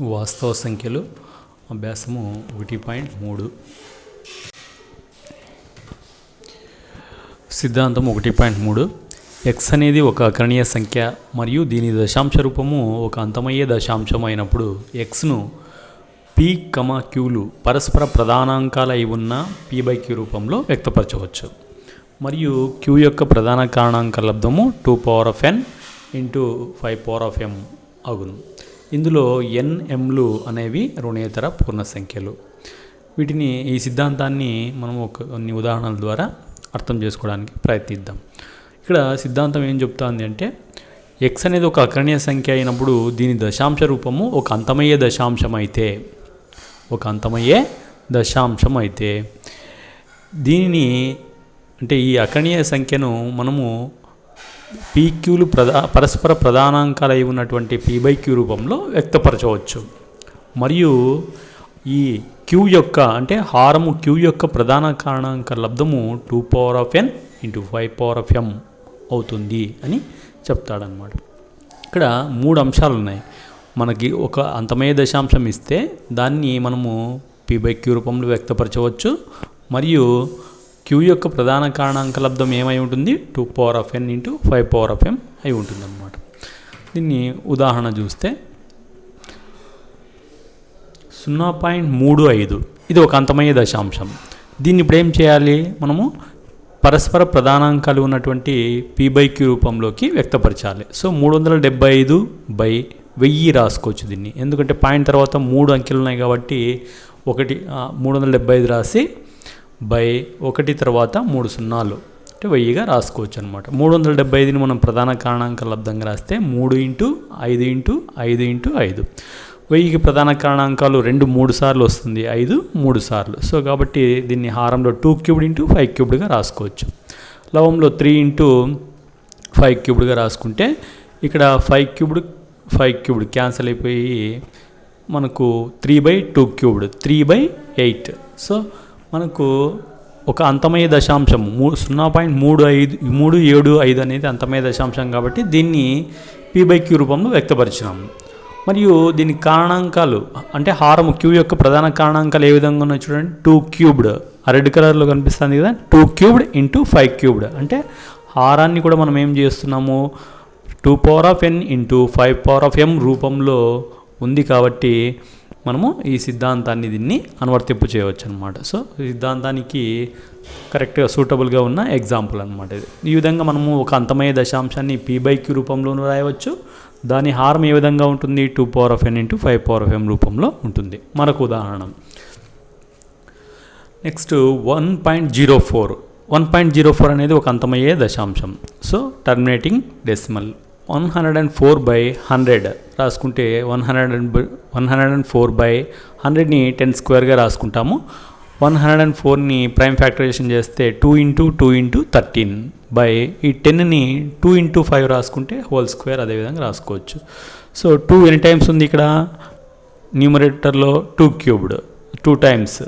వాస్తవ సంఖ్యలు అభ్యాసము 1.3 సిద్ధాంతం 1.3 x అనేది ఒక అకరణీయ సంఖ్య మరియు దీని దశాంశ రూపము ఒక అంతమయ్యే దశాంశం అయినప్పుడు xను p, qలు పరస్పర ప్రధానాంకాలు అయి ఉన్న p/q రూపంలో వ్యక్తపరచవచ్చు మరియు q యొక్క ప్రధాన కారణాంక లబ్ధము 2n × 5m అగును. ఇందులో n, mలు అనేవి రుణేతర పూర్ణ సంఖ్యలు. వీటిని ఈ సిద్ధాంతాన్ని మనం కొన్ని ఉదాహరణల ద్వారా అర్థం చేసుకోవడానికి ప్రయత్నిద్దాం. ఇక్కడ సిద్ధాంతం ఏం చెప్తుంది అంటే x అనేది ఒక అకరణీయ సంఖ్య అయినప్పుడు దీని దశాంశ రూపము ఒక అంతమయ్యే దశాంశం అయితే దీనిని అంటే ఈ అకరణీయ సంఖ్యను మనము pqలు పరస్పర ప్రధానాంకాలు అయి ఉన్నటువంటి p/q రూపంలో వ్యక్తపరచవచ్చు మరియు ఈ q యొక్క అంటే హారము q యొక్క ప్రధాన కారణాంక లబ్ధము 2n × 5m అవుతుంది అని చెప్తాడనమాట. ఇక్కడ 3 అంశాలు ఉన్నాయి. మనకి ఒక అంతమయ్యే దశాంశం ఇస్తే దాన్ని మనము p/q రూపంలో వ్యక్తపరచవచ్చు మరియు q యొక్క ప్రధాన కారణాంక లబ్ధం ఏమై ఉంటుంది 2n × 5m అయి ఉంటుంది అన్నమాట. దీన్ని ఉదాహరణ చూస్తే 0.35 ఇది ఒక అంతమయ్యే దశాంశం. దీన్ని ఇప్పుడు ఏం చేయాలి, మనము పరస్పర ప్రధానాంకాలు ఉన్నటువంటి p/q రూపంలోకి వ్యక్తపరచాలి. సో 375/1000 రాసుకోవచ్చు దీన్ని, ఎందుకంటే పాయింట్ తర్వాత 3 అంకెలు ఉన్నాయి కాబట్టి 375 రాసి బై 1 తర్వాత 3 సున్నాలు అంటే 1000గా రాసుకోవచ్చు అనమాట. 375ని మనం ప్రధాన కారణాంక లబ్ధంగా రాస్తే 3 × 5 × 5 × 5 1000కి ప్రధాన కారణాంకాలు 2 3 సార్లు వస్తుంది, 5 3 సార్లు. సో కాబట్టి దీన్ని హారంలో 2³ × 5³ రాసుకోవచ్చు. లవంలో 3 × 5³ రాసుకుంటే ఇక్కడ 5³ క్యాన్సిల్ అయిపోయి మనకు 3/2³ 3/8. సో మనకు ఒక అంతమయ్యే దశాంశం 0.375 అనేది అంతమయ్యే దశాంశం కాబట్టి దీన్ని p/q రూపంలో వ్యక్తపరిచినాము. మరియు దీని కారణాంకాలు అంటే హారము q యొక్క ప్రధాన కారణాంకాలు ఏ విధంగా ఉన్నాయి చూడండి, 2³ ఆ రెడ్ కలర్లో కనిపిస్తుంది కదా, 2³ × 5³ అంటే హారాన్ని కూడా మనం ఏం చేస్తున్నాము 2n × 5m రూపంలో ఉంది కాబట్టి మనము ఈ సిద్ధాంతాన్ని దీన్ని అనువర్తింపు చేయవచ్చు అనమాట. సో ఈ సిద్ధాంతానికి కరెక్ట్గా సూటబుల్గా ఉన్న ఎగ్జాంపుల్ అనమాట ఇది. ఈ విధంగా మనము ఒక అంతమయ్యే దశాంశాన్ని p/q రూపంలోనూ రాయవచ్చు. దాని హారం ఏ విధంగా ఉంటుంది 2n × 5m రూపంలో ఉంటుంది. మరొక ఉదాహరణ నెక్స్ట్ 1.04 అనేది ఒక అంతమయ్యే దశాంశం. సో టర్మినేటింగ్ డెసిమల్ 104/100 రాసుకుంటే 104/100ని 10² రాసుకుంటాము. 104ని ప్రైమ్ ఫ్యాక్టరైజేషన్ చేస్తే 2 × 2 × 13 ఈ 10ని 2 × 5 రాసుకుంటే హోల్² అదేవిధంగా రాసుకోవచ్చు. సో 2 ఎన్ని టైమ్స్ ఉంది ఇక్కడ న్యూమరేటర్లో 2³ 2 టైమ్స్,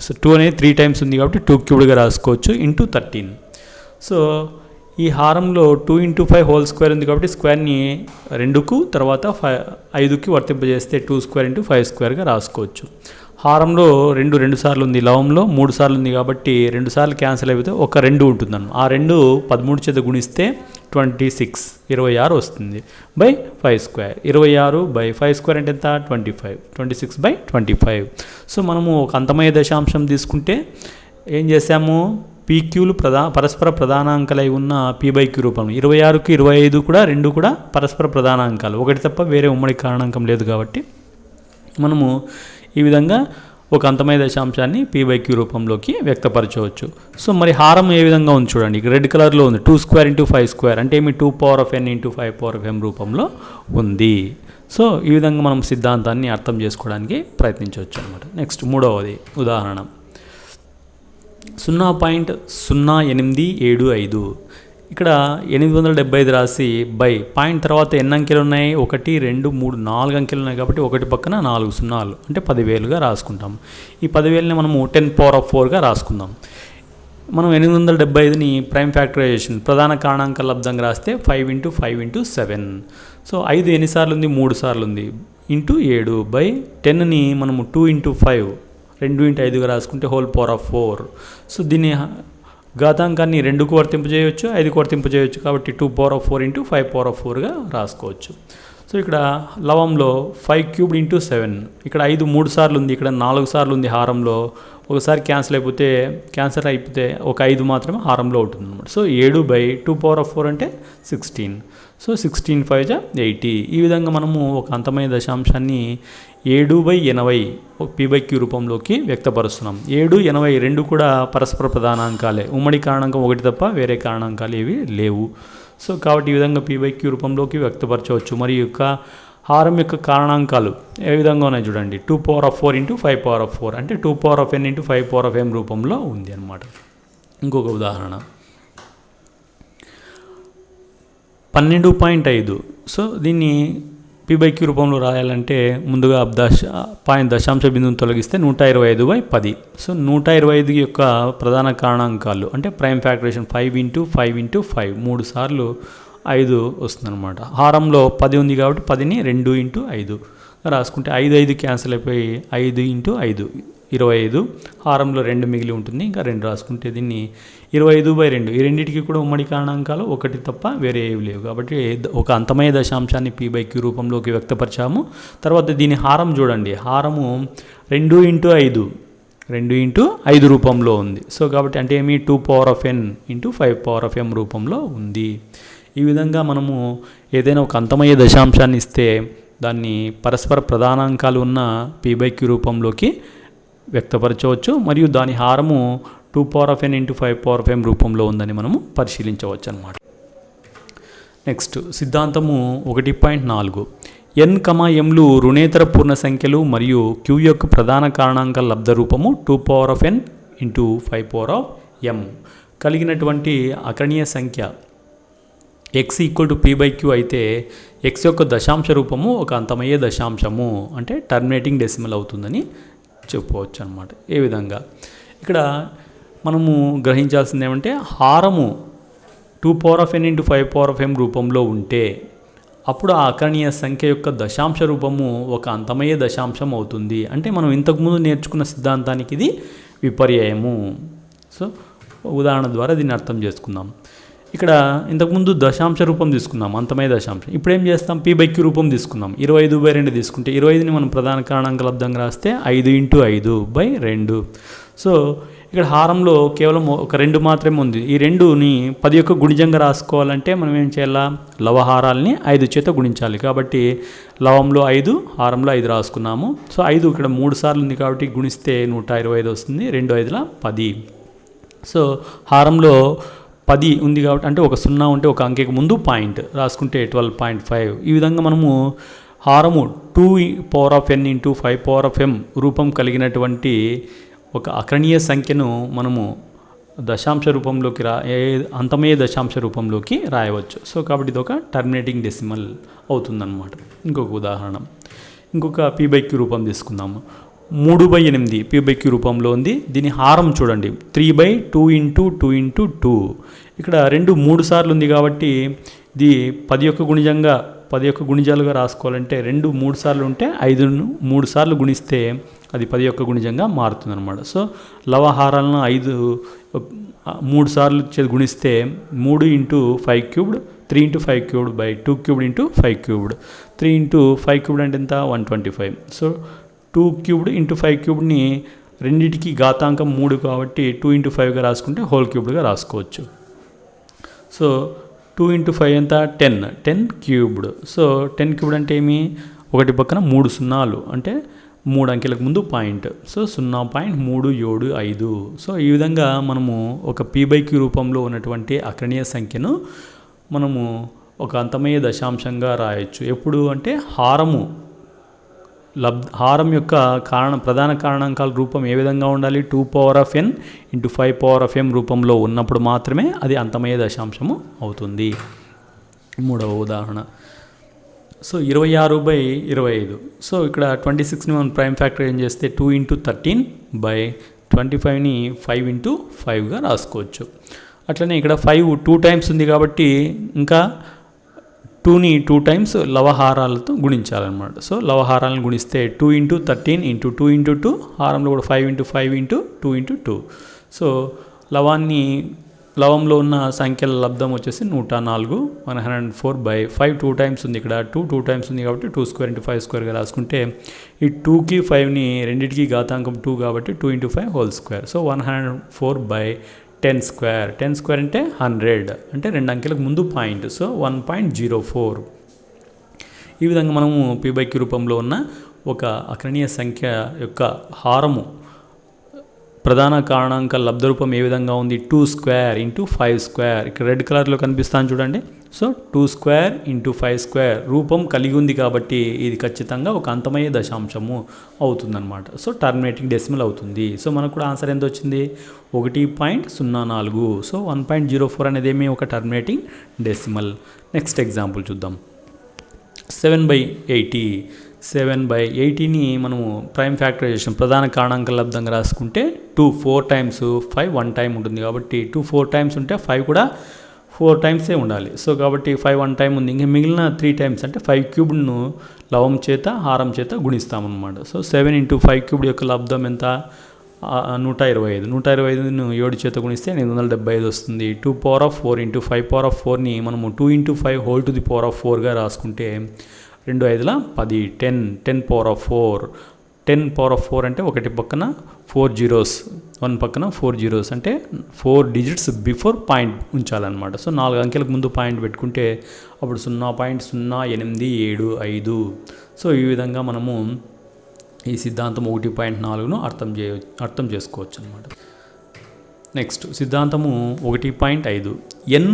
సో 2 అనేది 3 టైమ్స్ ఉంది కాబట్టి 2³ రాసుకోవచ్చు × 13. సో ఈ హారంలో 2 × 5 హోల్² ఉంది కాబట్టి స్క్వేర్ని 2కు తర్వాత 5కి వర్తింపజేస్తే 2² × 5² రాసుకోవచ్చు. హారంలో 2 సార్లు ఉంది, లవంలో 3 సార్లు ఉంది కాబట్టి 2 సార్లు క్యాన్సిల్ అయిపోతే ఒక 2 ఉంటుందన్న. ఆ 2 13 చేత గుణిస్తే 26 వస్తుంది /5². 26/5² అంటే ఎంత 25, 26/25. సో మనము ఒక అంతమయ్యే దశాంశం తీసుకుంటే ఏం చేసాము, pqలు పరస్పర ప్రధానాంకాలు అయి ఉన్న p/q రూపంలో 26కి 25 కూడా 2 కూడా పరస్పర ప్రధానాంకాలు, ఒకటి తప్ప వేరే ఉమ్మడి కారణాంకం లేదు కాబట్టి మనము ఈ విధంగా ఒక అంతమయ్యే దశాంశాన్ని p/q రూపంలోకి వ్యక్తపరచవచ్చు. సో మరి హారం ఏ విధంగా ఉంది చూడండి, రెడ్ కలర్లో ఉంది 2² × 5² అంటే ఏమి 2n × 5m రూపంలో ఉంది. సో ఈ విధంగా మనం సిద్ధాంతాన్ని అర్థం చేసుకోవడానికి ప్రయత్నించవచ్చు అనమాట. నెక్స్ట్ 3వది ఉదాహరణ 0.0875 ఇక్కడ 875 రాసి బై పాయింట్ తర్వాత ఎన్ని అంకెలు ఉన్నాయి 1 2 3 4 అంకెలు ఉన్నాయి కాబట్టి 1 పక్కన 4 సున్నాలు అంటే 10,000గా రాసుకుంటాం. ఈ 10,000ని మనము 10⁴ రాసుకుందాం. మనం 875ని ప్రైమ్ ఫ్యాక్టరైజేషన్ ప్రధాన కారణాంక లబ్ధంగా రాస్తే 5 × 5 × 7. సో 5 ఎన్నిసార్లు ఉంది? 3 సార్లు ఉంది. ఇంటూ 7 బై 10ని మనము 2 × 5 2 × 5గా రాసుకుంటే హోల్ పవర్ ఆఫ్ 4. సో దీన్ని ఘాతాంకాన్ని 2కు వర్తింపజేయవచ్చు, 5కు వర్తింపజేయవచ్చు. కాబట్టి 2 పవర్ ఆఫ్ 4 × 5 పవర్ ఆఫ్ 4గా రాసుకోవచ్చు. సో ఇక్కడ లవంలో 5³ × 7, ఇక్కడ 5 3 సార్లు ఉంది, ఇక్కడ 4 సార్లు ఉంది హారంలో. ఒకసారి క్యాన్సిల్ అయిపోతే ఒక 5 మాత్రమే హారంలో ఉంటుంది అనమాట. సో 7 బై 2 పవర్ ఆఫ్ 4 అంటే 16. సో 16 × 5 = 80. ఈ విధంగా మనము ఒక అంతమైన దశాంశాన్ని 7/80 p/q రూపంలోకి వ్యక్తపరుస్తున్నాం. 7, 80 రెండు కూడా పరస్పర ప్రధానాంకాలే. ఉమ్మడి కారణాంకం ఒకటి తప్ప వేరే కారణాంకాలు ఏవి లేవు. సో కాబట్టి ఈ విధంగా p/q రూపంలోకి వ్యక్తపరచవచ్చు. మరియు యొక్క హారం యొక్క కారణాంకాలు ఏ విధంగా ఉన్నాయి చూడండి. 2 పవర్ ఆఫ్ 4 × 5 పవర్ ఆఫ్ 4 అంటే 2 power of n × 5 power of m రూపంలో ఉంది అన్నమాట. ఇంకొక ఉదాహరణ 12.5. సో దీన్ని p/q రూపంలో రాయాలంటే ముందుగా దశాంశ బిందువును తొలగిస్తే 125/10. సో 125 యొక్క ప్రధాన కారణాంకాలు అంటే ప్రైమ్ ఫ్యాక్టరేషన్ 5 × 5 × 5 3 సార్లు 5 వస్తుందన్నమాట. హారంలో 10 ఉంది కాబట్టి 10ని 2 × 5 రాసుకుంటే 5 క్యాన్సిల్ అయిపోయి 5 × 5 25. హారంలో 2 మిగిలి ఉంటుంది, ఇంకా 2 రాసుకుంటే దీన్ని 25/2. ఈ రెండింటికి కూడా ఉమ్మడి కారణాంకాలు ఒకటి తప్ప వేరే ఏవి లేవు. కాబట్టి ఒక అంతమైన దశాంశాన్ని p/q రూపంలోకి వ్యక్తపరిచాము. తర్వాత దీని హారం చూడండి. హారము 2 × 5 2 × 5 రూపంలో ఉంది. సో కాబట్టి అంటే ఏమి 2 power of n × 5 power of m రూపంలో ఉంది. ఈ విధంగా మనము ఏదైనా ఒక అంతమయ్యే దశాంశాన్ని ఇస్తే దాన్ని పరస్పర ప్రధానాంకాలు ఉన్న p/q రూపంలోకి వ్యక్తపరచవచ్చు. మరియు దాని హారము 2 power of n × 5 power of m రూపంలో ఉందని మనము పరిశీలించవచ్చు అన్నమాట. నెక్స్ట్ సిద్ధాంతము 1.4. n, mలు రుణేతర పూర్ణ సంఖ్యలు మరియు q యొక్క ప్రధాన కారణాంకాల లబ్ధ రూపము 2 power of n × 5 power of m కలిగినటువంటి అకరణీయ సంఖ్య x = p/q అయితే x యొక్క దశాంశ రూపము ఒక అంతమయ్యే దశాంశము అంటే టర్మినేటింగ్ డెసిమల్ అవుతుందని చెప్పుకోవచ్చు అన్నమాట. ఏ విధంగా ఇక్కడ మనము గ్రహించాల్సింది ఏమంటే హారము 2 power of n × 5 power of m రూపంలో ఉంటే అప్పుడు ఆ అకరణీయ సంఖ్య యొక్క దశాంశ రూపము ఒక అంతమయ్యే దశాంశం అవుతుంది. అంటే మనం ఇంతకుముందు నేర్చుకున్న సిద్ధాంతానికి ఇది విపర్యయము. సో ఉదాహరణ ద్వారా దీన్ని అర్థం చేసుకుందాం. ఇక్కడ ఇంతకుముందు దశాంశ రూపం తీసుకున్నాం, అంతమయ్యే దశాంశం. ఇప్పుడు ఏం చేస్తాం? p/q రూపం తీసుకున్నాం. 25/2 తీసుకుంటే 25ని మనం ప్రధాన కారణాంక లబ్ధంగా రాస్తే 5 × 5/2. సో ఇక్కడ హారంలో కేవలం ఒక 2 మాత్రమే ఉంది. ఈ 2ని 10 యొక్క గుణిజంగా రాసుకోవాలంటే మనం ఏం చేయాలా? లవహారాల్ని 5 చేత గుణించాలి. కాబట్టి లవంలో 5, హారంలో 5 రాసుకున్నాము. సో 5 ఇక్కడ 3 సార్లు ఉంది కాబట్టి గుణిస్తే 125 వస్తుంది. 2 5ల 10. సో హారంలో 10 ఉంది కాబట్టి అంటే ఒక 0 ఉంటే ఒక అంకెకి ముందు పాయింట్ రాసుకుంటే 12.5. ఈ విధంగా మనము హారము 2 power of n × 5 power of m రూపం కలిగినటువంటి ఒక అకరణీయ సంఖ్యను మనము దశాంశ రూపంలోకి అంతమయ్యే దశాంశ రూపంలోకి రాయవచ్చు. సో కాబట్టి ఇది ఒక టర్మినేటింగ్ డెసిమల్ అవుతుందన్నమాట. ఇంకొక ఉదాహరణ, ఇంకొక p/q రూపం తీసుకుందాము. 3/8 p/q రూపంలో ఉంది. దీని హారం చూడండి 3/2 × 2 × 2. ఇక్కడ 2 3 సార్లు ఉంది కాబట్టి ఇది 10 యొక్క గుణిజాలుగా రాసుకోవాలంటే 2 3 సార్లు ఉంటే 5ను 3 సార్లు గుణిస్తే అది 10 యొక్క గుణిజంగా మారుతుంది అనమాట. సో లవహారాలను 5 3 సార్లు గుణిస్తే 3 × 5³ 3 × 5³ 2³ × 5³. 3 × 5³ అంటే ఎంత? 125. సో 2³ × 5³ రెండింటికి ఘాతాంకం 3 కాబట్టి 2 × 5గా రాసుకుంటే హోల్ క్యూబ్డ్గా రాసుకోవచ్చు. సో 2 × 5 ఎంత? 10³ సో 10³ అంటే ఏమి? ఒకటి పక్కన 3 సున్నాలు అంటే 3 అంకెలకు ముందు పాయింట్. సో 0.375. సో ఈ విధంగా మనము ఒక p/q రూపంలో ఉన్నటువంటి అకరణీయ సంఖ్యను మనము ఒక అంతమయ్యే దశాంశంగా రాయొచ్చు. ఎప్పుడు అంటే హారం యొక్క ప్రధాన కారణాంకాల రూపం ఏ విధంగా ఉండాలి? 2 power of n × 5 power of m రూపంలో ఉన్నప్పుడు మాత్రమే అది అంతమయ్యే దశాంశము అవుతుంది. మూడవ ఉదాహరణ, సో 26/25. సో ఇక్కడ 26ని మనం ప్రైమ్ ఫ్యాక్టర్ ఏం చేస్తే 2 × 13/13 25ని 5 ఇంటూ 5గా రాసుకోవచ్చు. అట్లనే ఇక్కడ 5 2 టైమ్స్ ఉంది కాబట్టి ఇంకా 2ని 2 టైమ్స్ లవహారాలతో గుణించాలన్నమాట. సో లవహారాలను గుణిస్తే 2 ఇంటూ 13 ఇంటూ 2 ఇంటూ 2, హారంలో కూడా 5 ఇంటూ 5 ఇంటూ 2 ఇంటూ 2. సో లవంలో ఉన్న సంఖ్యల లబ్ధం వచ్చేసి 104. 104/5 2 టైమ్స్ ఉంది, ఇక్కడ 2 టైమ్స్ ఉంది కాబట్టి 2 స్క్వేర్ ఇంటూ 5 స్క్వేర్గా రాసుకుంటే ఈ 2కి 5ని రెండింటికి ఘాతాంకం 2 కాబట్టి 2 into 5 whole square. So 104/10 square. 10 square అంటే 100, అంటే 2 అంకెలకు ముందు పాయింట్. సో 1.04. ఈ విధంగా మనము p/q రూపంలో ఉన్న ఒక అకరణీయ సంఖ్య యొక్క హారము ప్రధాన కారణాంక లబ్ధ రూపం ఏ విధంగా ఉంది, 2 స్క్వేర్ ఇంటూ 5 స్క్వేర్. ఇక్కడ రెడ్ కలర్లో కనిపిస్తాను చూడండి. సో 2 స్క్వేర్ ఇంటూ 5 స్క్వేర్ రూపం కలిగి ఉంది కాబట్టి ఇది ఖచ్చితంగా ఒక అంతమయ్యే దశాంశము అవుతుందన్నమాట. సో టర్మినేటింగ్ డెసిమల్ అవుతుంది. సో మనకు కూడా ఆన్సర్ ఎంత వచ్చింది, 1.04. సో 1.04 అనేది ఏమి ఒక టర్మినేటింగ్ డెసిమల్. నెక్స్ట్ ఎగ్జాంపుల్ చూద్దాం. 7/80. 7/80ని మనము ప్రైమ్ ఫ్యాక్టరైజేషన్ ప్రధాన కారణాంక లబ్ధంగా రాసుకుంటే 2 4 టైమ్స్ 5 1 టైం ఉంటుంది కాబట్టి 2 4 టైమ్స్ ఉంటే 5 కూడా 4 టైమ్సే ఉండాలి. సో కాబట్టి 5 1 టైం ఉంది, ఇంకా మిగిలిన 3 టైమ్స్ అంటే 5 క్యూబ్ను లవం చేత హారం చేత గుణిస్తామన్నమాట. సో 7 ఇంటూ 5 క్యూబ్ యొక్క లబ్ధం ఎంత, 125. 125ను 7 చేత గుణిస్తే 875 వస్తుంది. 2^4 ఇంటూ 5^4ని మనము 2 into 5 whole to the power of 4గా రాసుకుంటే 2 5 10, 10^4. 10^4 అంటే ఒకటి పక్కన 4 zeros, 1 పక్కన 4 zeros అంటే 4 digits బిఫోర్ పాయింట్ ఉంచాలన్నమాట. సో 4 అంకెలకు ముందు పాయింట్ పెట్టుకుంటే అప్పుడు 0.0875. సో ఈ విధంగా మనము ఈ సిద్ధాంతం 1.4ను అర్థం చేసుకోవచ్చు అన్నమాట. నెక్స్ట్ సిద్ధాంతము 1.5. n,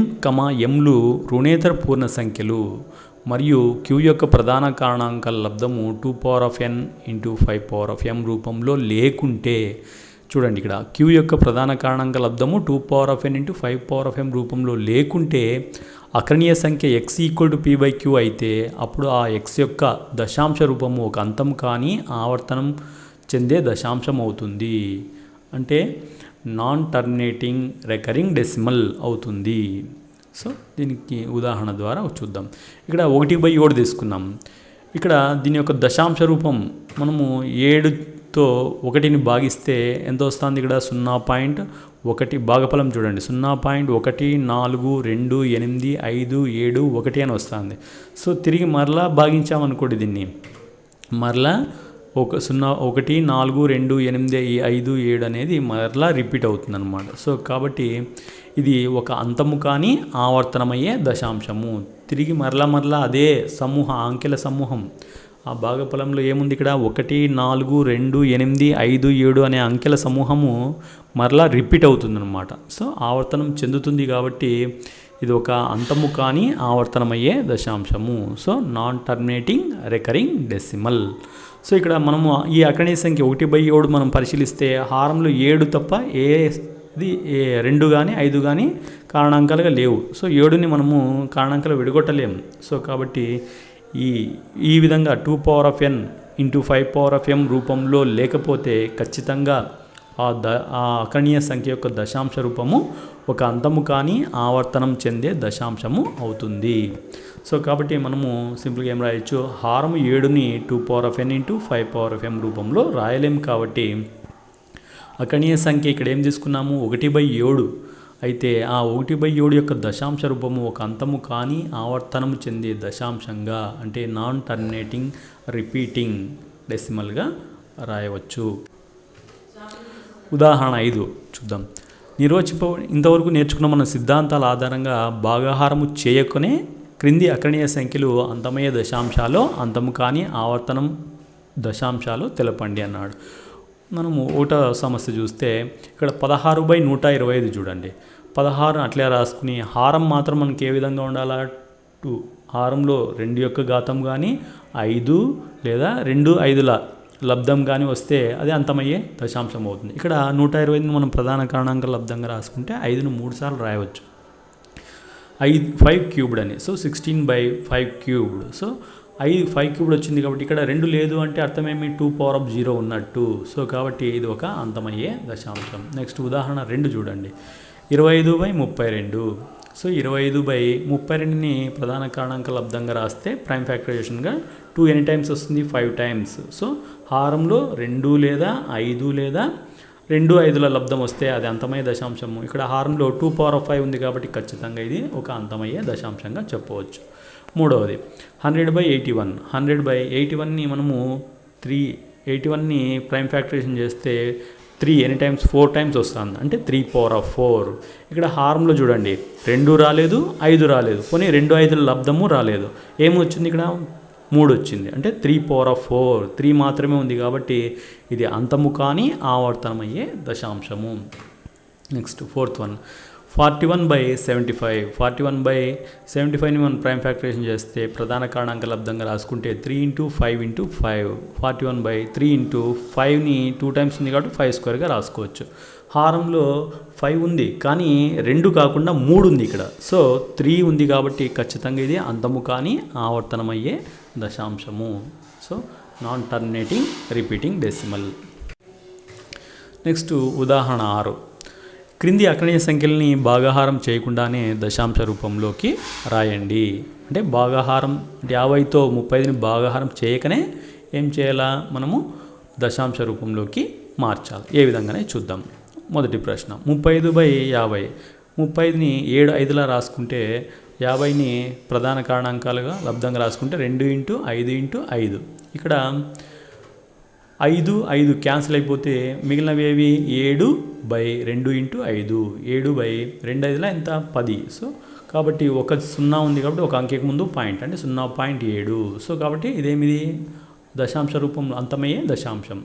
mలు రుణేతర పూర్ణ సంఖ్యలు మరియు q యొక్క ప్రధాన కారణాంకాల లబ్ధము 2^n ఇంటూ 5^m రూపంలో లేకుంటే, చూడండి ఇక్కడ q యొక్క ప్రధాన కారణాంక లబ్ధము 2^n ఇంటూ 5^m రూపంలో లేకుంటే అకరణీయ సంఖ్య x = p/q అయితే అప్పుడు ఆ x యొక్క దశాంశ రూపము ఒక అంతం కానీ ఆవర్తనం చెందే దశాంశం అవుతుంది. అంటే నాన్ టర్మినేటింగ్ రికరింగ్ డెసిమల్ అవుతుంది. సో దీనికి ఉదాహరణ ద్వారా చూద్దాం. ఇక్కడ 1/7 తీసుకున్నాం. ఇక్కడ దీని యొక్క దశాంశ రూపం మనము 7తో 1ని భాగిస్తే ఎంత వస్తుంది, ఇక్కడ 0.1 భాగఫలం చూడండి, 0.1422851 అని వస్తుంది. సో తిరిగి మరలా భాగించామనుకోండి, దీన్ని మరలా 0.1422857 అనేది మరలా రిపీట్ అవుతుంది అన్నమాట. సో కాబట్టి ఇది ఒక అంతము కానీ ఆవర్తనమయ్యే దశాంశము. తిరిగి మరలా అదే అంకెల సమూహం ఆ భాగఫలంలో ఏముంది, ఇక్కడ 1422857 అనే అంకెల సమూహము మరలా రిపీట్ అవుతుందన్నమాట. సో ఆవర్తనం చెందుతుంది కాబట్టి ఇది ఒక అంతము కానీ ఆవర్తనమయ్యే దశాంశము. So non terminating recurring decimal. So ఇక్కడ మనము ఈ అకరణీయ సంఖ్య 1/7 మనం పరిశీలిస్తే హారంలో 7 తప్ప ఇది 2 కానీ 5 కానీ కారణాంకాలుగా లేవు. సో 7ని మనము కారణాంకాలు విడగొట్టలేము. సో కాబట్టి ఈ విధంగా 2^n ఇంటూ 5^m రూపంలో లేకపోతే ఖచ్చితంగా ఆ అకరణీయ సంఖ్య యొక్క దశాంశ రూపము ఒక అంతము కానీ ఆవర్తనం చెందే దశాంశము అవుతుంది. సో కాబట్టి మనము సింపుల్గా ఏం రాయొచ్చు, హారము 7ని 2^n ఇంటూ 5^m రూపంలో రాయలేము కాబట్టి అకరణీయ సంఖ్య ఇక్కడ ఏం తీసుకున్నాము, 1/7 అయితే ఆ 1/7 యొక్క దశాంశ రూపము ఒక అంతము కానీ ఆవర్తనము చెందే దశాంశంగా, అంటే నాన్ టర్మినేటింగ్ రిపీటింగ్ డెసిమల్గా రాయవచ్చు. ఉదాహరణ 5 చూద్దాం. ఇంతవరకు నేర్చుకున్న మన సిద్ధాంతాల ఆధారంగా భాగాహారము చేయకునే క్రింది అకరణీయ సంఖ్యలు అంతమయ్యే దశాంశాలు, అంతము కానీ ఆవర్తనం దశాంశాలు తెలపండి అన్నాడు. మనము ఒకటో సమస్య చూస్తే ఇక్కడ 16/125 చూడండి. 16 అట్లే రాసుకుని హారం మాత్రం మనకి ఏ విధంగా ఉండాలా, 2. హారంలో 2 యొక్క ఘాతం కానీ 5 లేదా 2 5ల లబ్ధం కానీ వస్తే అది అంతమయ్యే దశాంశం అవుతుంది. ఇక్కడ 125ని మనం ప్రధాన కారణాంక లబ్ధంగా రాసుకుంటే 5ను 3 సార్లు రాయవచ్చు. 5 క్యూబ్డ్ అని. So 16/5 cubed. So five cubed వచ్చింది కాబట్టి ఇక్కడ 2 లేదు అంటే అర్థమేమి 2 పవర్ ఆఫ్ 0 ఉన్నట్టు. సో కాబట్టి ఇది ఒక అంతమయ్యే దశాంశం. నెక్స్ట్ ఉదాహరణ 2 చూడండి. 25/32. సో 25/32ని ప్రధాన కారణాంక లబ్దంగా రాస్తే ప్రైమ్ ఫ్యాక్టరైజేషన్గా 2 ఎన్ని టైమ్స్ వస్తుంది? 5 టైమ్స్. సో హారంలో 2 లేదా 5 లేదా 2 5ల లబ్ధం వస్తే అది అంతమయ్యే దశాంశము. ఇక్కడ హారంలో 2 పవర్ ఆఫ్ 5 ఉంది కాబట్టి ఖచ్చితంగా ఇది ఒక అంతమయ్యే దశాంశంగా చెప్పవచ్చు. మూడవది 100/81. 100/81ని మనము 81ని ప్రైమ్ ఫ్యాక్టరైజేషన్ చేస్తే 3 ఎన్ని టైమ్స్? 4 టైమ్స్ వస్తుంది, అంటే 3 పవర్ ఆఫ్ 4. ఇక్కడ హారంలో చూడండి 2 రాలేదు, 5 రాలేదు, పోనీ 2 5ల లబ్ధము రాలేదు. ఏమొచ్చింది ఇక్కడ? 3 వచ్చింది, అంటే 3 పవర్ ఆఫ్ 4. 3 మాత్రమే ఉంది కాబట్టి ఇది అంతము కానీ ఆవర్తనమయ్యే దశాంశము. Next fourth one 41/75. 41/75ని మనం ప్రైమ్ ఫ్యాక్టరైజేషన్ చేస్తే ప్రధాన కారణాంక లబ్దంగా రాసుకుంటే 3 × 5 × 5. 41/3 × 5ని 2 టైమ్స్ ఉంది కాబట్టి 5² రాసుకోవచ్చు. హారంలో 5 ఉంది కానీ 2 కాకుండా 3 ఉంది ఇక్కడ. సో 3 ఉంది కాబట్టి ఖచ్చితంగా ఇది అంతము కానీ ఆవర్తనమయ్యే దశాంశము. So non terminating repeating decimal. Next ఉదాహరణ 6. క్రింది అకరణీయ సంఖ్యలని భాగాహారం చేయకుండానే దశాంశ రూపంలోకి రాయండి. అంటే భాగాహారం 50తో 35ని భాగాహారం చేయకనే ఏం చేయాలా? మనము దశాంశ రూపంలోకి మార్చాలి. ఏ విధంగానే చూద్దాం. మొదటి ప్రశ్న 35/50. 35ని 7 5లా రాసుకుంటే 50ని ప్రధాన కారణాంకాలుగా లబ్ధంగా రాసుకుంటే 2 × 5 × 5. ఇక్కడ 5 5 క్యాన్సిల్ అయిపోతే మిగిలినవి ఏవి? 7/2 × 5. 7/2 ఎంత? 10. సో కాబట్టి ఒక 0 ఉంది కాబట్టి ఒక అంకెకు ముందు పాయింట్, అంటే 0.7. సో కాబట్టి ఇదేమిది? దశాంశ రూపంలో అంతమయ్యే దశాంశం.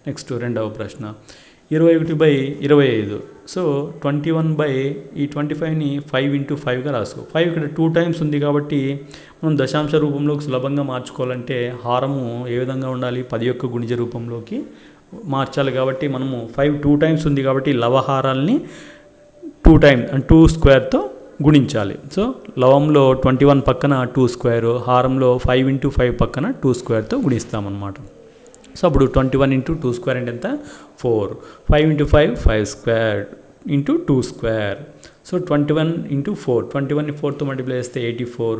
నెక్స్ట్ రెండవ ప్రశ్న 21/25. సో 21/25ని 5 × 5గా రాసుకో. 5 ఇక్కడ 2 టైమ్స్ ఉంది కాబట్టి మనం దశాంశ రూపంలోకి సులభంగా మార్చుకోవాలంటే హారము ఏ విధంగా ఉండాలి? 10 యొక్క గుణిజ రూపంలోకి మార్చాలి. కాబట్టి మనము 5 2 టైమ్స్ ఉంది కాబట్టి లవహారాల్ని 2 టైమ్స్ 2² గుణించాలి. సో లవంలో 21 పక్కన 2², హారంలో 5 × 5 పక్కన 2² గుణిస్తామన్నమాట. సో అప్పుడు 21 × 2² అంటే ఎంత? 4. 5 × 5 5² × 2². సో 21 × 4. 21ని 4తో మల్టిప్లై చేస్తే 84.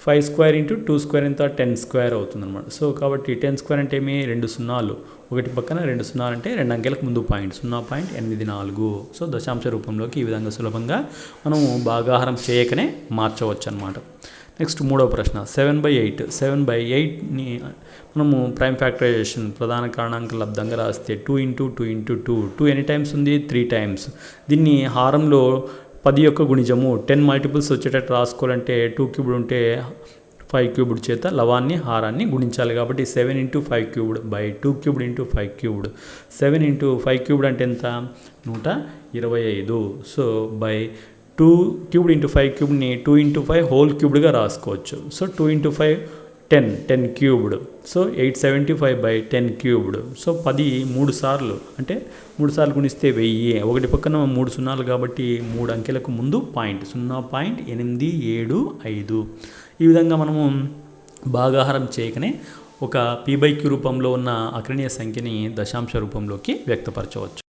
5² × 2² ఎంత? 10² అవుతుంది అనమాట. సో కాబట్టి 10² అంటే ఏమి? 2 సున్నాలు, ఒకటి పక్కన 2 సున్నాలు అంటే 2 అంకెలకు ముందు పాయింట్ 0.84. సో దశాంశ రూపంలోకి ఈ విధంగా సులభంగా మనము భాగాహారం చేయకనే మార్చవచ్చు అన్నమాట. నెక్స్ట్ మూడవ ప్రశ్న 7/8. 7/8ని మనము ప్రైమ్ ఫ్యాక్టరైజేషన్ ప్రధాన కారణాంక లబ్దంగా రాస్తే 2 × 2 × 2. 2 ఎన్ని టైమ్స్ ఉంది? 3 టైమ్స్. దీన్ని హారంలో 10 యొక్క గుణిజము 10 మల్టిపుల్స్ వచ్చేటట్టు రాసుకోవాలంటే 2³ ఉంటే 5³ చేత లవాన్ని హారాన్ని గుణించాలి. కాబట్టి 7 × 5³ 2³ × 5³. 7 × 5³ అంటే ఎంత? 125. సో 2³ × 5³ 2 × 5 హోల్ క్యూబ్డ్గా రాసుకోవచ్చు. So 2 × 5 10³ so 875/10³. సో 10 3 సార్లు, అంటే 3 సార్లు గుణిస్తే 1000. ఒకటి పక్కన 3 సున్నాలు కాబట్టి 3 అంకెలకు ముందు పాయింట్ 0.875. ఈ విధంగా మనము భాగాహారం చేయకనే ఒక p/q రూపంలో ఉన్న అకరణీయ సంఖ్యని దశాంశ రూపంలోకి వ్యక్తపరచవచ్చు.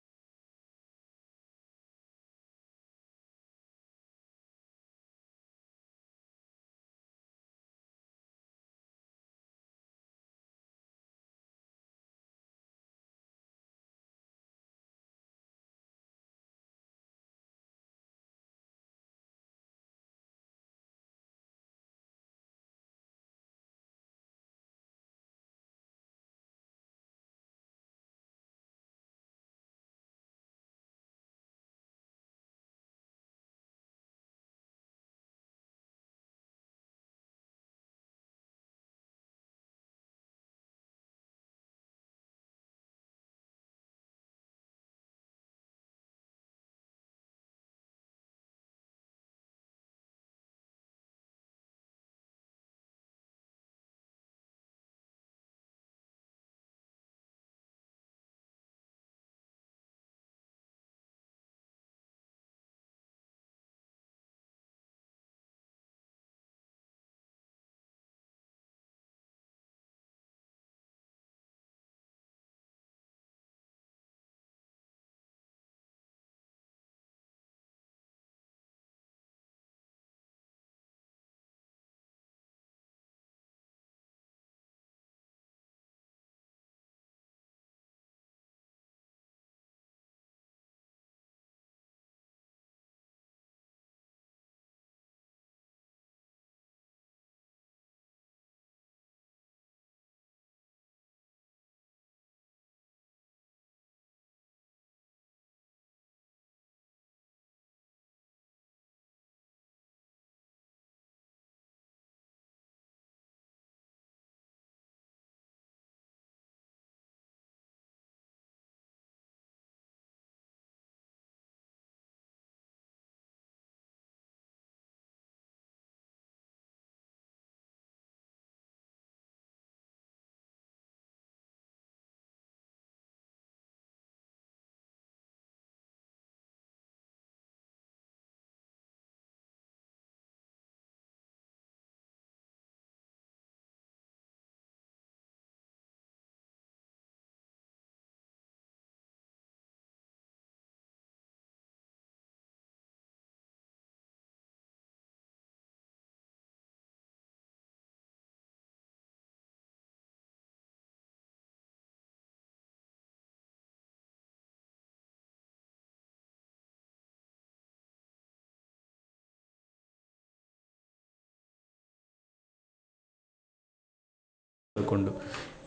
11.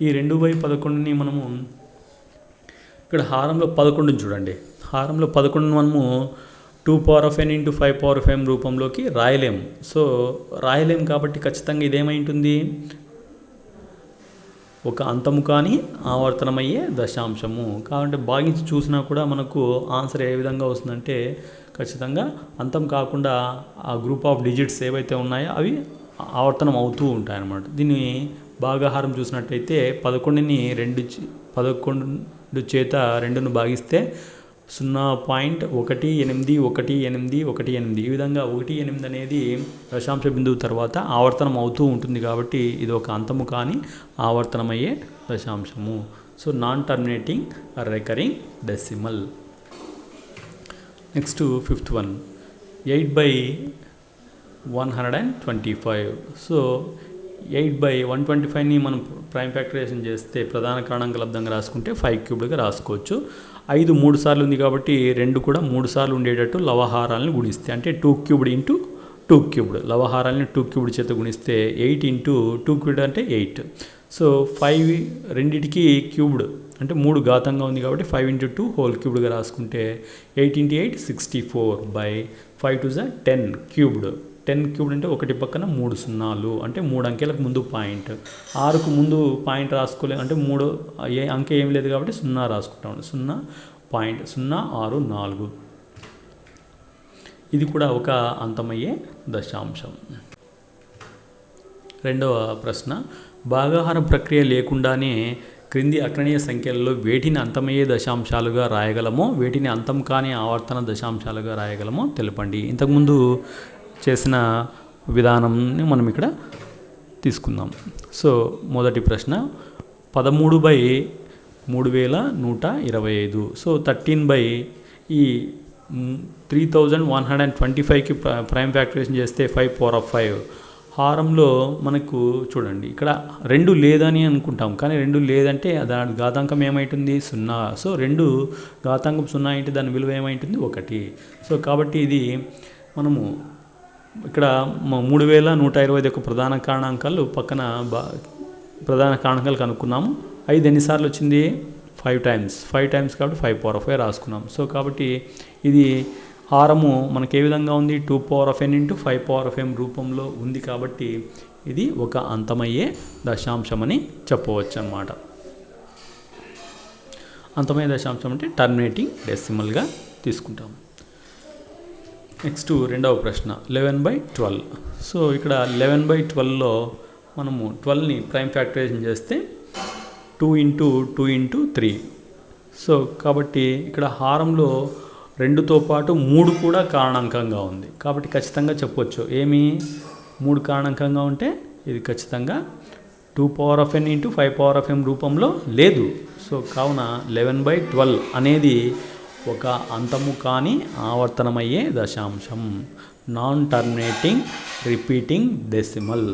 ఈ 2/11ని మనము ఇక్కడ హారంలో 11 చూడండి. హారంలో 11 మనము 2n × 5m రూపంలోకి రాయలేము. సో రాయలేము కాబట్టి ఖచ్చితంగా ఇదేమై ఉంటుంది, ఒక అంతము కానీ ఆవర్తనమయ్యే దశాంశము. కాబట్టి భాగించి చూసినా కూడా మనకు ఆన్సర్ ఏ విధంగా వస్తుందంటే ఖచ్చితంగా అంతం కాకుండా ఆ గ్రూప్ ఆఫ్ డిజిట్స్ ఏవైతే ఉన్నాయో అవి ఆవర్తనం అవుతూ ఉంటాయన్నమాట. దీన్ని భాగాహారం చూసినట్టయితే 11ని 11 చేత 2ను భాగిస్తే 0.181818 ఈ విధంగా 18 అనేది దశాంశ బిందువు తర్వాత ఆవర్తనం అవుతూ ఉంటుంది. కాబట్టి ఇది ఒక అంతము కానీ ఆవర్తనమయ్యే దశాంశము. So non terminating recurring decimal. Next 5th one 8/125. So 8/125ని మనం ప్రైమ్ ఫ్యాక్టరైజేషన్ చేస్తే ప్రధాన కారణాంక లబ్ధంగా రాసుకుంటే 5³ రాసుకోవచ్చు. 5 3 సార్లు ఉంది కాబట్టి 2 కూడా 3 సార్లు ఉండేటట్టు లవహారాలను గుణిస్తే, అంటే 2³ × 2³ లవహారాలని 2³ చేత గుణిస్తే 8 × 2³ అంటే 8. సో 5 రెండిటికి క్యూబ్డ్ అంటే 3 ఘాతంగా ఉంది కాబట్టి 5 × 2 హోల్ క్యూబ్డ్గా రాసుకుంటే 8 × 8 64/5 2 10 క్యూబ్డ్. 10 క్యూబ్డ్ అంటే ఒకటి పక్కన 3 సున్నాలు అంటే 3 అంకెలకు ముందు పాయింట్. 6కు ముందు పాయింట్ రాసుకోలేదు అంటే 3 అంకె ఏం లేదు కాబట్టి 0 రాసుకుంటాం. 0.064. ఇది కూడా ఒక అంతమయ్యే దశాంశం. రెండవ ప్రశ్న, భాగాహార ప్రక్రియ లేకుండానే క్రింది అగ్రణీయ సంఖ్యలలో వేటిని అంతమయ్యే దశాంశాలుగా రాయగలమో వేటిని అంతం కాని ఆవర్తన దశాంశాలుగా రాయగలమో తెలపండి. ఇంతకుముందు చేసిన విధానంని మనం ఇక్కడ తీసుకుందాం. సో మొదటి ప్రశ్న 13/3125. సో 13/3125కి ప్రైమ్ ఫ్యాక్టరైజేషన్ చేస్తే 5^5. హారంలో మనకు చూడండి ఇక్కడ 2 లేదని అనుకుంటాం, కానీ 2 లేదంటే దాని ఘాతాంకం ఏమైంటుంది 0. సో 2 ఘాతాంకం 0 అంటే దాని విలువ ఏమైంటుంది 1. సో కాబట్టి ఇది మనము ఇక్కడ 3125 యొక్క ప్రధాన కారణాంకాలు పక్కన ప్రధాన కారణాంకాలు కనుక్కున్నాము. 5 ఎన్నిసార్లు వచ్చింది 5 టైమ్స్ కాబట్టి 5^5 రాసుకున్నాం. సో కాబట్టి ఇది హారము మనకు ఏ విధంగా ఉంది 2n × 5m రూపంలో ఉంది కాబట్టి ఇది ఒక అంతమయ్యే దశాంశమని చెప్పవచ్చు అన్నమాట. అంతమయ్యే దశాంశం అంటే టర్మినేటింగ్ డెసిమల్గా తీసుకుంటాం. నెక్స్ట్ రెండవ ప్రశ్న 11/12. సో ఇక్కడ 11/12లో మనము 12ని ప్రైమ్ ఫ్యాక్టరైజేషన్ చేస్తే 2 × 2 × 3. సో కాబట్టి ఇక్కడ హారంలో 2తో పాటు 3 కూడా కారణాంకంగా ఉంది కాబట్టి ఖచ్చితంగా చెప్పవచ్చు. ఏమి 3 కారణాంకంగా ఉంటే ఇది ఖచ్చితంగా 2n × 5m రూపంలో లేదు. సో కావున 11/12 అనేది ఒక అంతము కాని ఆవర్తనమయ్యే దశాంశం, non terminating repeating decimal.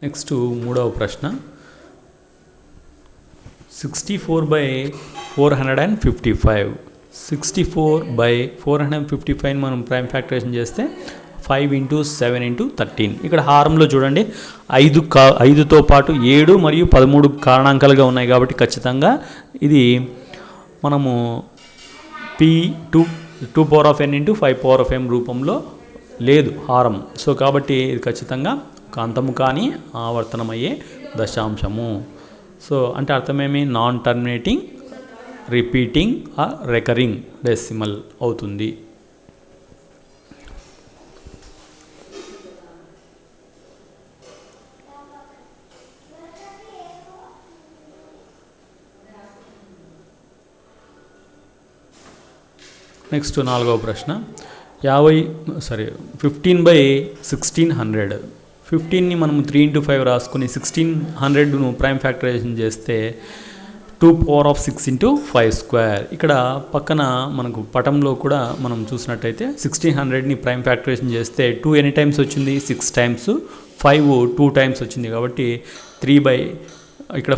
Next మూడవ ప్రశ్న 64/455. 64/455 మనం ప్రైమ్ ఫ్యాక్టరైజేషన్ చేస్తే 5 × 7 × 13. ఇక్కడ హారంలో చూడండి 5తో పాటు 7 మరియు 13 కారణాంకాలుగా ఉన్నాయి కాబట్టి ఖచ్చితంగా ఇది మనము 2n × 5m రూపంలో లేదు హారం. సో కాబట్టి ఇది ఖచ్చితంగా ఒక అంతము కానీ ఆవర్తనమయ్యే దశాంశము. సో అంటే అర్థమేమి non terminating repeating recurring decimal అవుతుంది. నెక్స్ట్ నాలుగవ ప్రశ్న 15/1600. 15ని మనము 3 × 5 రాసుకుని 1600ను ప్రైమ్ ఫ్యాక్టరైజేషన్ చేస్తే 2^6 × 5². ఇక్కడ పక్కన మనకు పటంలో కూడా మనం చూసినట్టయితే 1600ని ప్రైమ్ ఫ్యాక్టరైజేషన్ చేస్తే 2 ఎన్ని టైమ్స్ వచ్చింది 6 టైమ్స్, 5 2 టైమ్స్ వచ్చింది కాబట్టి ఇక్కడ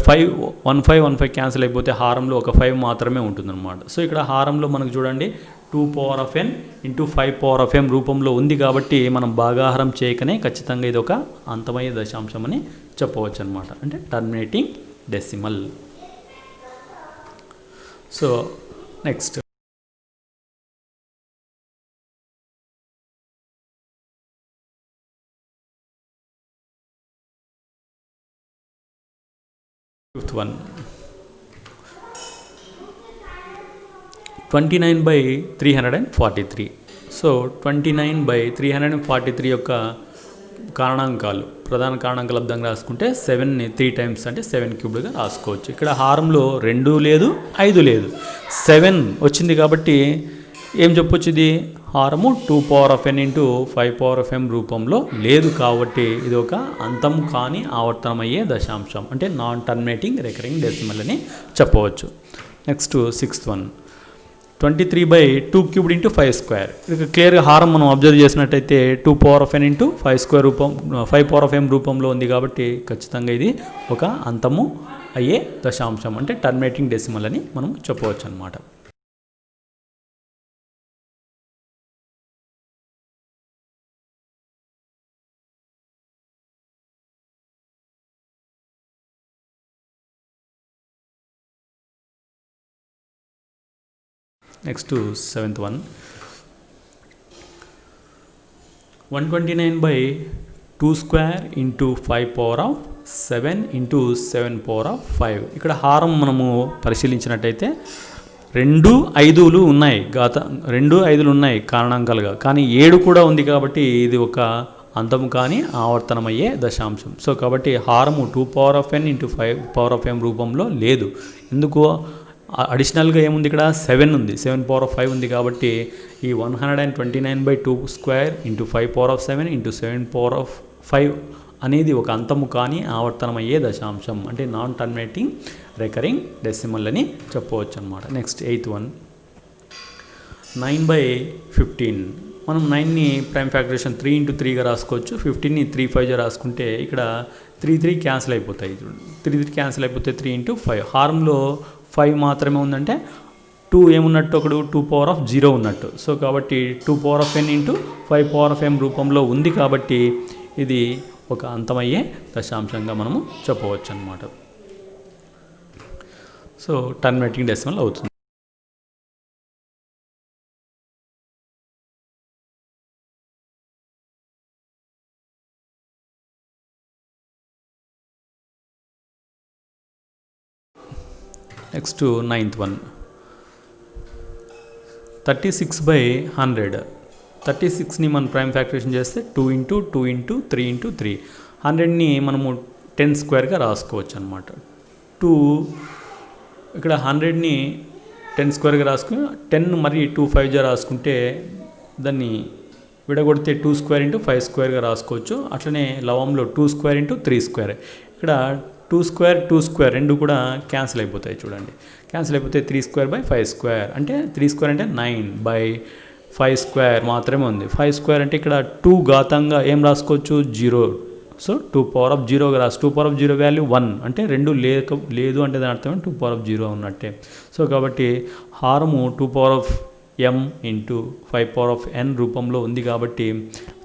1 5 క్యాన్సిల్ అయిపోతే హారంలో ఒక 5 మాత్రమే ఉంటుందన్నమాట. సో ఇక్కడ హారంలో మనకు చూడండి 2n ఇంటూ 5m రూపంలో ఉంది కాబట్టి మనం భాగాహారం చేయకనే ఖచ్చితంగా ఇది ఒక అంతమయ్యే దశాంశం అని చెప్పవచ్చు అనమాట, అంటే terminating decimal. So next fifth one 29/343. So 29/343 యొక్క కారణాంకాలు, ప్రధాన కారణాంక లబ్ధంగా రాసుకుంటే 7ని 3 టైమ్స్ అంటే 7 క్యూబ్డ్గా రాసుకోవచ్చు. ఇక్కడ హారంలో 2 లేదు 5 లేదు, 7 వచ్చింది కాబట్టి ఏం చెప్పొచ్చు, ఇది హారము 2n ఇంటూ 5m రూపంలో లేదు కాబట్టి ఇది ఒక అంతం కాని ఆవర్తనమయ్యే దశాంశం, అంటే నాన్ టర్మినేటింగ్ రికరింగ్ డెసిమల్ అని చెప్పవచ్చు. Next 6th one 23/2³ into 5². ఇది క్లియర్గా హారం మనం అబ్జర్వ్ చేసినట్టయితే 2n ఇంటూ 5² రూపం 5m రూపంలో ఉంది కాబట్టి ఖచ్చితంగా ఇది ఒక అంతము అయ్యే దశాంశం, అంటే టర్మినేటింగ్ డెసిమల్ అని మనం చెప్పవచ్చు అనమాట. Next 7th one 129/2² into 5⁻7 into 7⁻5. ఇక్కడ హారం మనము పరిశీలించినట్టయితే 2 5లు ఉన్నాయి, 2 5లు ఉన్నాయి కారణాంకాలుగా, కానీ 7 కూడా ఉంది కాబట్టి ఇది ఒక అంతము కానీ ఆవర్తనమయ్యే దశాంశం. సో కాబట్టి హారము 2n ఇంటూ 5m రూపంలో లేదు. ఎందుకు, అడిషనల్గా ఏముంది, ఇక్కడ 7 ఉంది, 7⁻5 ఉంది కాబట్టి ఈ 129/2² ఇంటూ 5⁻7 ఇంటూ 7⁻5 అనేది ఒక అంతము కానీ ఆవర్తనమయ్యే దశాంశం, అంటే నాన్ టర్మినేటింగ్ రికరింగ్ డెసిమల్ అని చెప్పవచ్చు అనమాట. Next 8th one 9/15. మనం 9ని ప్రైమ్ ఫ్యాక్టరేషన్ 3 ఇంటూ 3గా రాసుకోవచ్చు, 15ని 3 5 రాసుకుంటే ఇక్కడ 3 క్యాన్సిల్ అయిపోతాయి. 3 క్యాన్సిల్ అయిపోతే 3 ఇంటూ 5. హారంలో 5 మాత్రమే ఉందంటే 2 ఏమున్నట్టు, ఒకడు 2⁻0 ఉన్నట్టు. సో కాబట్టి 2n ఇంటూ 5m రూపంలో ఉంది కాబట్టి ఇది ఒక అంతమయ్యే దశాంశంగా మనము చెప్పవచ్చు అనమాట. సో టర్మినేటింగ్ డెసిమల్ అవుతుంది. Next 9th one 36/100. 36ని మనం ప్రైమ్ ఫ్యాక్టరేషన్ చేస్తే 2 ఇంటూ 2 ఇంటూ 3 ఇంటూ 3. 100ని మనము 10² రాసుకోవచ్చు అనమాట. 2 ఇక్కడ 100ని 10² రాసుకుని 10 మరి 2 5 రాసుకుంటే దాన్ని విడగొడితే 2² ఇంటూ 5² రాసుకోవచ్చు. అట్లనే లవంలో 2² ఇంటూ 3². ఇక్కడ 2² రెండు కూడా క్యాన్సిల్ అయిపోతాయి చూడండి. క్యాన్సిల్ అయిపోతే 3²/5², అంటే 3² అంటే 9/5² మాత్రమే ఉంది. 5² అంటే ఇక్కడ 2 ఘాతంగా ఏం రాసుకోవచ్చు, 0. సో 2⁻0గా రాసు, 2⁻0 వాల్యూ 1, అంటే 2 లేదు అంటే దాని అర్థం 2⁻0 ఉన్నట్టే. సో కాబట్టి హారము 2m ఇంటూ 5n రూపంలో ఉంది కాబట్టి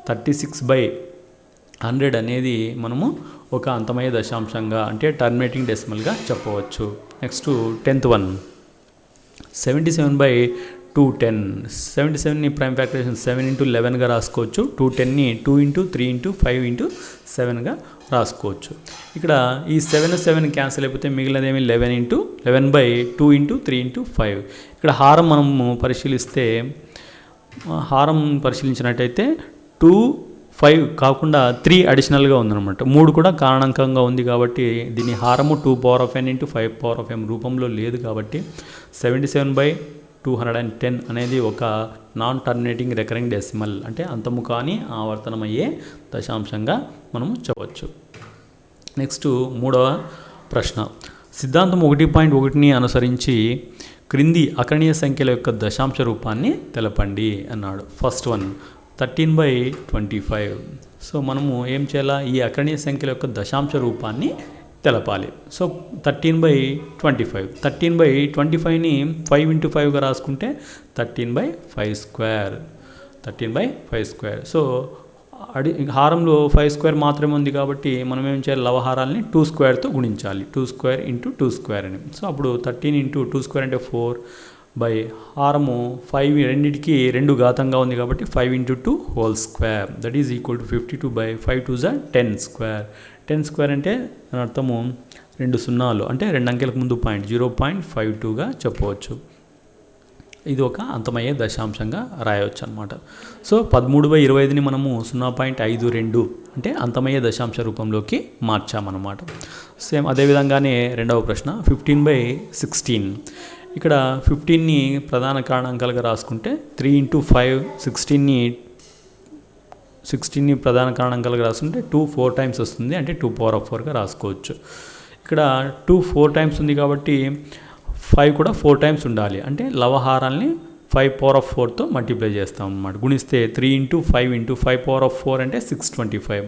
36/100 అనేది మనము ఒక అంతమయ్యే దశాంశంగా, అంటే టర్మినేటింగ్ డెసిమల్గా చెప్పవచ్చు. Next 10th one 77/210. 77ని ప్రైమ్ ఫ్యాక్టరేషన్ 7 ఇంటూ 11గా రాసుకోవచ్చు. 210ని 2 ఇంటూ 3 ఇంటూ 5 ఇంటూ 7గా రాసుకోవచ్చు. ఇక్కడ ఈ 7 క్యాన్సిల్ అయిపోతే మిగిలినదేమి 11/2 ఇంటూ 3 ఇంటూ 5. ఇక్కడ హారం మనము పరిశీలించినట్టయితే 2 5 కాకుండా 3 అడిషనల్గా ఉందన్నమాట. 3 కూడా కారణాంకంగా ఉంది కాబట్టి దీని హారము 2n ఇంటూ 5m రూపంలో లేదు కాబట్టి 77/210 అనేది ఒక నాన్ టర్మినేటింగ్ రికరింగ్ డెసిమల్, అంటే అంతము కానీ ఆవర్తనమయ్యే దశాంశంగా మనము చెప్పవచ్చు. నెక్స్ట్ 3వ ప్రశ్న, సిద్ధాంతం 1.1ని అనుసరించి క్రింది అకరణీయ సంఖ్యల యొక్క దశాంశ రూపాన్ని తెలపండి అన్నాడు. First one 13/25. సో మనము ఏం చేయాలా, ఈ అకరణీయ సంఖ్యల యొక్క దశాంశ రూపాన్ని తెలపాలి. సో 13/25, 13/25ని 5 ఇంటూ 5గా రాసుకుంటే 13/5², 13/5². సో హారంలో 5² మాత్రమే ఉంది కాబట్టి మనం ఏం చేయాలి, లవహారాలని 2²తో గుణించాలి. 2² ఇంటూ 2² అని. సో అప్పుడు 13 ఇంటూ 2² అంటే 4 బై హారము 5 రెండింటికి 2 ఘాతంగా ఉంది కాబట్టి 5 into 2 whole square, that is equal to 52/5 2 10². 10² అంటే దాని అర్థము 2 సున్నాలు అంటే 2 అంకెలకు ముందు పాయింట్ 0.52గా చెప్పవచ్చు. ఇది ఒక అంతమయ్యే దశాంశంగా రాయవచ్చు అనమాట. సో 13/25ని మనము 0.52 అంటే అంతమయ్యే దశాంశ రూపంలోకి మార్చామన్నమాట. సేమ్ అదేవిధంగానే రెండవ ప్రశ్న 15/16. ఇక్కడ 15ని ప్రధాన కారణాంకాలుగా రాసుకుంటే 3 ఇంటూ 5, 16ని ప్రధాన కారణాంకాలుగా రాసుకుంటే 2 4 టైమ్స్ వస్తుంది, అంటే 2^4గా రాసుకోవచ్చు. ఇక్కడ 2 4 టైమ్స్ ఉంది కాబట్టి 5 కూడా 4 టైమ్స్ ఉండాలి, అంటే లవహారాల్ని 5^4తో మల్టిప్లై చేస్తాం అన్నమాట. గుణిస్తే 3 ఇంటూ 5 ఇంటూ 5^4 అంటే 625.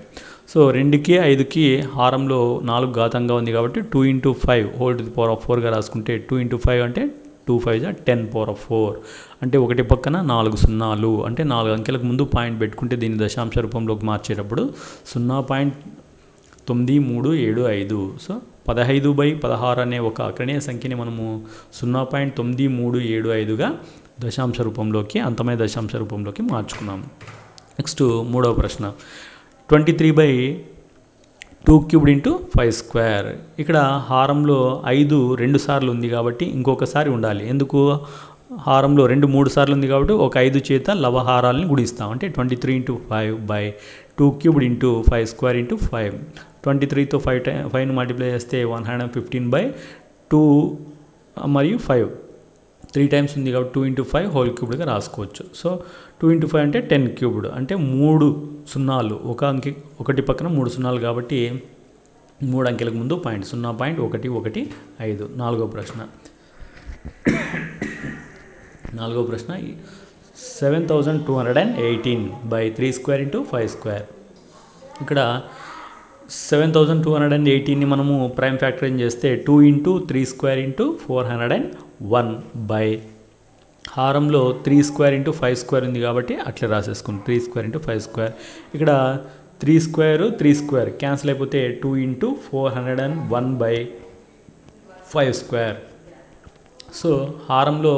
సో 2కి 5కి హారంలో 4 ఘాతంగా ఉంది కాబట్టి 2 into 5 whole to the power of 4గా రాసుకుంటే 2 ఇంటూ 5 అంటే 2 5 10^4, అంటే ఒకటి పక్కన 4 సున్నాలు, అంటే 4 అంకెలకు ముందు పాయింట్ పెట్టుకుంటే దీన్ని దశాంశ రూపంలోకి మార్చేటప్పుడు 0.9375. సో 15/16 అనే ఒక అకరణీయ సంఖ్యని మనము 0.9375గా దశాంశ రూపంలోకి, అంతమైన దశాంశ రూపంలోకి మార్చుకున్నాము. నెక్స్ట్ మూడవ ప్రశ్న 23/2³ ఇంటూ 5². ఇక్కడ హారంలో 5 2 సార్లు ఉంది కాబట్టి ఇంకొకసారి ఉండాలి. ఎందుకు, హారంలో 2 3 సార్లు ఉంది కాబట్టి ఒక 5 చేత లవహారాలని గుణిస్తాం, అంటే 23 ఇంటూ 5/2³ ఇంటూ 5² ఇంటూ 5. 23తో 5ని మల్టిప్లై చేస్తే 115/2 మరియు 5 3 టైమ్స్ ఉంది కాబట్టి 2 ఇంటూ 5 హోల్ క్యూబ్డ్గా రాసుకోవచ్చు. సో 2 ఇంటూ 5 అంటే 10³ అంటే 3 సున్నాలు, ఒకటి పక్కన 3 సున్నాలు కాబట్టి 3 అంకెలకు ముందు పాయింట్ 0.115. నాలుగో ప్రశ్న 7218/3² ఇంటూ 5². ఇక్కడ 7218ని మనము ప్రైమ్ ఫ్యాక్టరైజ్ చేస్తే 2 ఇంటూ 3² ఇంటూ 401 హారంలో 3² ఇంటూ 5² ఉంది కాబట్టి అట్లా రాసేసుకుంటాం 3² ఇంటూ 5². ఇక్కడ 3² క్యాన్సిల్ అయిపోతే 2 ఇంటూ 401/5². సో హారంలో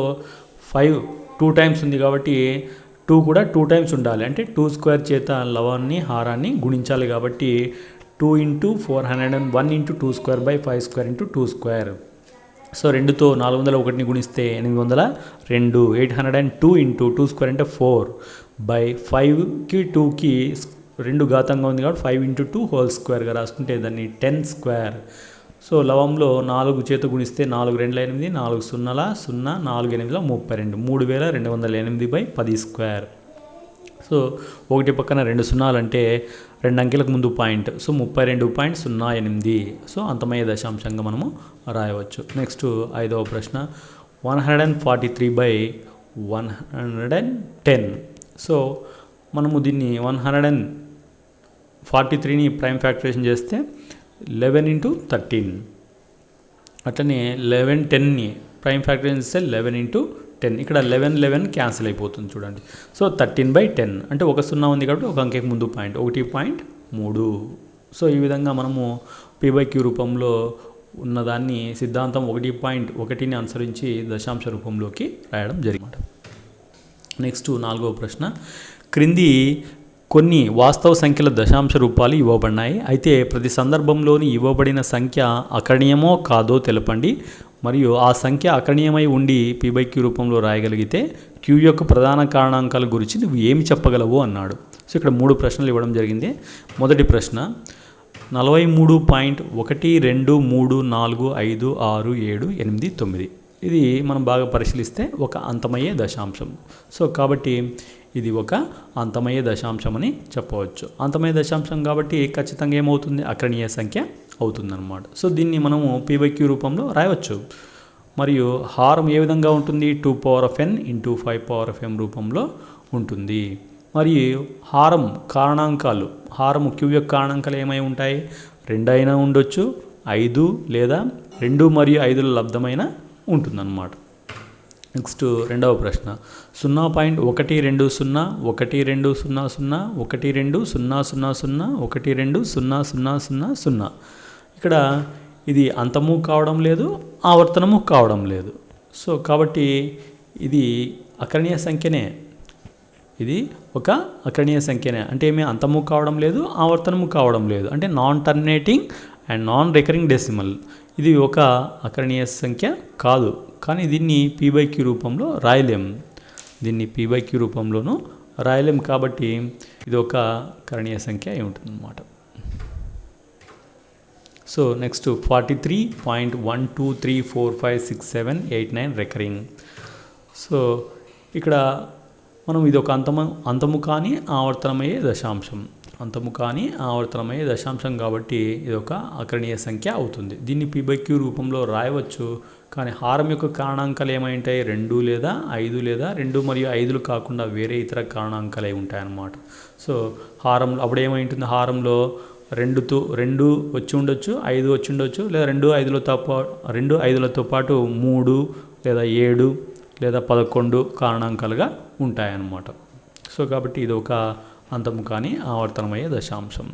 5 2 టైమ్స్ ఉంది కాబట్టి 2 కూడా 2 టైమ్స్ ఉండాలి, అంటే 2² చేత లవాన్ని హారాన్ని గుణించాలి కాబట్టి 2 ఇంటూ 401 ఇంటూ 2²/5² ఇంటూ 2². సో 2తో 401ని గుణిస్తే 802, 802 ఇంటూ 2² అంటే 4/5కి 2కి 2 ఘాతంగా ఉంది కాబట్టి 5 ఇంటూ 2 హోల్ స్క్వేర్గా రాసుకుంటే దాన్ని 10². సో లవంలో 4 చేత గుణిస్తే 4 2 8, 4 0 0 4 8 32, 3208/10². సో ఒకటి పక్కన 2 సున్నాలు అంటే 2 అంకెలకు ముందు పాయింట్, సో 32.08. సో అంతమయ్యే దశాంశంగా మనము రాయవచ్చు. నెక్స్ట్ ఐదవ ప్రశ్న 143/110. సో మనము దీన్ని 143ని ప్రైమ్ ఫ్యాక్టరేషన్ చేస్తే 11 ఇంటూ 13, అట్లనే 11 10ని ప్రైమ్ ఫ్యాక్టరేషన్ చేస్తే 11 ఇంటూ 10. ఇక్కడ 11 క్యాన్సిల్ అయిపోతుంది చూడండి. సో 13/10 అంటే 1 సున్నా ఉంది కాబట్టి ఒక అంకెకి ముందు పాయింట్ 1.3. సో ఈ విధంగా మనము P/Q రూపంలో ఉన్నదాన్ని సిద్ధాంతం 1.1ని అనుసరించి దశాంశ రూపంలోకి రాయడం జరిగింది. నెక్స్ట్ నాలుగవ ప్రశ్న, క్రింది కొన్ని వాస్తవ సంఖ్యల దశాంశ రూపాలు ఇవ్వబడినాయి. అయితే ప్రతి సందర్భంలోని ఇవ్వబడిన సంఖ్య అకరణీయమో కాదో తెలపండి మరియు ఆ సంఖ్య అకరణీయమై ఉండి P/Q రూపంలో రాయగలిగితే Q యొక్క ప్రధాన కారణాంకాల గురించి నువ్వు ఏమి చెప్పగలవు అన్నాడు. సో ఇక్కడ 3 ప్రశ్నలు ఇవ్వడం జరిగింది. మొదటి ప్రశ్న 43.123456789. ఇది మనం బాగా పరిశీలిస్తే ఒక అంతమయ్యే దశాంశం. సో కాబట్టి ఇది ఒక అంతమయ్యే దశాంశం అని చెప్పవచ్చు. అంతమయ్యే దశాంశం కాబట్టి ఖచ్చితంగా ఏమవుతుంది, అకరణీయ సంఖ్య అవుతుందన్నమాట. సో దీన్ని మనము P/Q రూపంలో రాయవచ్చు. మరియు హారం ఏ విధంగా ఉంటుంది, 2n ఇంటూ 5m రూపంలో ఉంటుంది. మరియు హారం కారణాంకాలు, హారము Q యొక్క కారణాంకాలు ఏమై ఉంటాయి, 2 అయినా ఉండొచ్చు, 5 లేదా 2 మరియు 5ల లబ్ధమైన ఉంటుందన్నమాట. నెక్స్ట్ రెండవ ప్రశ్న 0.120 1200 12000 12000 ఇక్కడ ఇది అంతము కావడం లేదు, ఆవర్తనము కావడం లేదు. సో కాబట్టి ఇది అకరణీయ సంఖ్యనే, ఇది ఒక అకరణీయ సంఖ్యనే. అంటే ఏమీ అంతము కావడం లేదు, ఆవర్తనము కావడం లేదు, అంటే non terminating and non recurring decimal. ఇది ఒక అకరణీయ సంఖ్య కాదు, కానీ దీన్ని p/q రూపంలో రాయలేం, దీన్ని p/q రూపంలోనూ రాయలేం. కాబట్టి ఇది ఒక కరణీయ సంఖ్య అయి ఉంటుందన్నమాట. So next 43.123456789 recurring. సో ఇక్కడ మనం ఇది ఒక అంతము కానీ ఆవర్తనమయ్యే దశాంశం, అంతము కానీ ఆవర్తనమయ్యే దశాంశం కాబట్టి ఇది ఒక అకరణీయ సంఖ్య అవుతుంది. దీన్ని p/q రూపంలో రాయవచ్చు, కానీ హారం యొక్క కారణాంకాలు ఏమైంటాయి? 2 లేదా 5 లేదా 2 మరియు 5లు కాకుండా వేరే ఇతర కారణాంకాలు అయి ఉంటాయన్నమాట. సో హారంలో అప్పుడు ఏమైంటుంది? హారంలో 2 వచ్చి ఉండొచ్చు, 5 వచ్చి ఉండొచ్చు, లేదా 2 5లతో పాటు 3 లేదా 7 లేదా 11 కారణాంకాలుగా ఉంటాయన్నమాట. సో కాబట్టి ఇది ఒక అంతము కానీ ఆవర్తనమయ్యే దశాంశం.